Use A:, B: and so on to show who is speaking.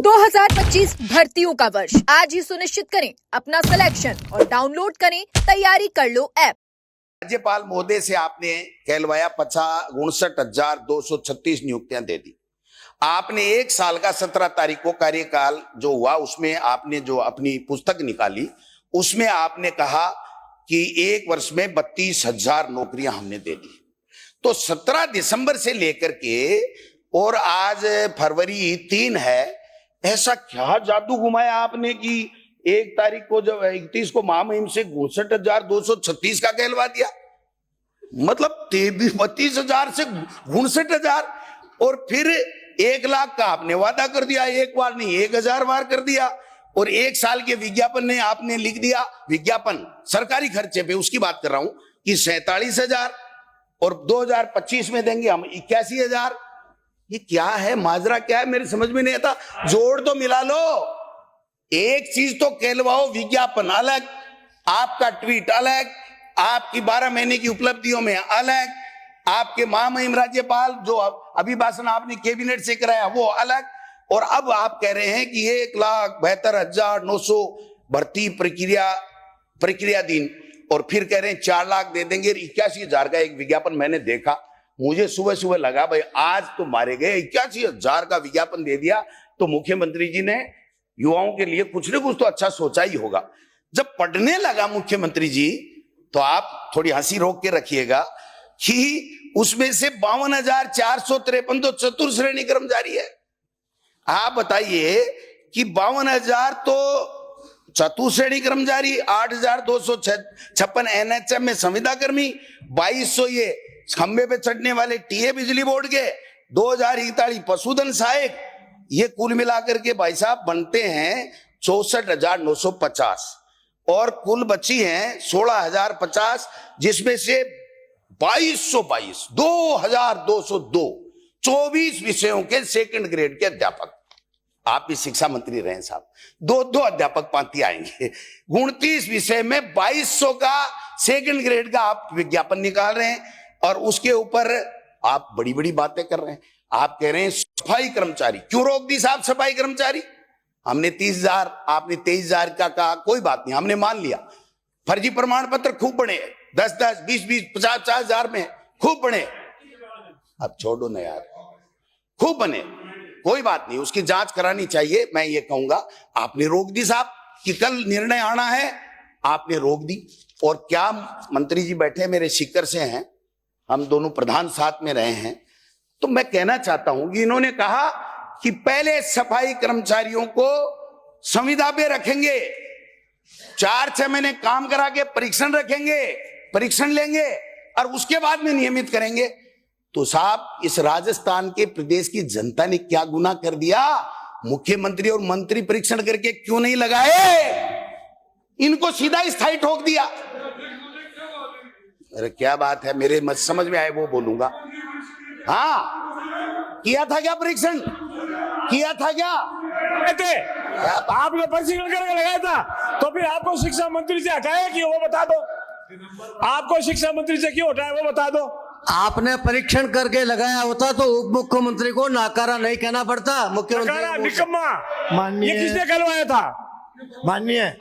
A: 2025 भर्तियों का वर्ष आज ही सुनिश्चित करें अपना सिलेक्शन और डाउनलोड करें तैयारी कर लो ऐप।
B: राज्यपाल महोदय से आपने कहलवाया 59,236 नियुक्तियां दे दी। आपने एक साल का 17 तारीख को कार्यकाल जो हुआ उसमें आपने जो अपनी पुस्तक निकाली उसमें आपने कहा कि एक वर्ष में 32,000 नौकरियां हमने दे दी। तो 17 दिसंबर से लेकर के और आज फरवरी 3 है, ऐसा क्या जादू घुमाया आपने कि एक तारीख को जब 31 को महामहिम से 62,236 का कहलवा दिया, मतलब 32,000 से 62,000 और फिर 1 लाख का आपने वादा कर दिया, एक बार नहीं 1,000 बार कर दिया। और एक साल के विज्ञापन ने आपने लिख दिया, विज्ञापन सरकारी खर्चे पे उसकी बात कर रहा हूं कि 47,000 और 2025 में देंगे हम 81,000। ये क्या है, माजरा क्या है, मेरे समझ में नहीं आता। जोड़ तो मिला लो, एक चीज तो कहलवाओ, विज्ञापन अलग, आपका ट्वीट अलग, आपकी 12 महीने की उपलब्धियों में अलग, आपके महामहिम राज्यपाल जो अभिभाषण आपने कैबिनेट से कराया वो अलग, और अब आप कह रहे हैं कि 1,72,900 भर्ती प्रक्रिया दिन, और फिर कह रहे हैं 4 लाख दे देंगे। 81,000 का एक विज्ञापन मैंने देखा, मुझे सुबह सुबह लगा भाई आज तो मारे गए। 81,000 का विज्ञापन दे दिया तो मुख्यमंत्री जी ने युवाओं के लिए कुछ न कुछ तो अच्छा सोचा ही होगा। जब पढ़ने लगा मुख्यमंत्री जी तो आप थोड़ी हंसी रोक के रखिएगा कि उसमें से 52,453 तो चतुर्थ श्रेणी कर्मचारी है। आप बताइए कि 52,000 तो चतुर्थ श्रेणी कर्मचारी, 8,256 एनएचएम में संविदा कर्मी, 2,200 ये खंबे पे चढ़ने वाले टीए बिजली बोर्ड के, 2,041 पशुधन सहायक, ये कुल मिलाकर के भाई साहब बनते हैं 64,950 और कुल बची हैं 16,050, जिसमें से 2,222 2,202 24 विषयों के सेकंड ग्रेड के अध्यापक। आप भी शिक्षा मंत्री रहे साहब, 2 अध्यापक पांति आएंगे। 29 विषय में 2,200 का सेकंड ग्रेड का आप विज्ञापन निकाल रहे हैं और उसके ऊपर आप बड़ी बड़ी बातें कर रहे हैं। आप कह रहे हैं सफाई कर्मचारी, क्यों रोक दी साहब सफाई कर्मचारी? हमने 30,000, आपने 23,000 का कहा, कोई बात नहीं, हमने मान लिया। फर्जी प्रमाण पत्र खूब बने, 10-10, 20-20, 50,000 में खूब बने। अब छोड़ो ना यार, खूब बने, कोई बात नहीं, उसकी जांच करानी चाहिए। मैं ये कहूंगा आपने रोक दी साहब कि कल निर्णय आना है, आपने रोक दी। और क्या मंत्री जी बैठे मेरे शिक्कर से हैं, हम दोनों प्रधान साथ में रहे हैं, तो मैं कहना चाहता हूं कि इन्होंने कहा कि पहले सफाई कर्मचारियों को संविदा पे रखेंगे, 4-6 महीने काम करा के परीक्षण रखेंगे, परीक्षण लेंगे और उसके बाद में नियमित करेंगे। तो साहब इस राजस्थान के प्रदेश की जनता ने क्या गुनाह कर दिया? मुख्यमंत्री और मंत्री परीक्षण करके क्यों नहीं लगाए? इनको सीधा स्थायी ठोक दिया। अरे क्या बात है, मेरे समझ में आए वो बोलूंगा। हाँ, किया था क्या परीक्षण? किया था क्या?
C: आपने परीक्षण करके लगाया था तो फिर आपको शिक्षा मंत्री से हटाया क्यों, वो बता दो। आपको शिक्षा मंत्री से क्यों हटाया वो बता दो।
D: आपने परीक्षण करके लगाया होता तो उप मुख्यमंत्री को नाकारा नहीं कहना पड़ता। मुख्यमंत्री
C: निकम्मा, ये किसने कहलवाया था?
D: माननीय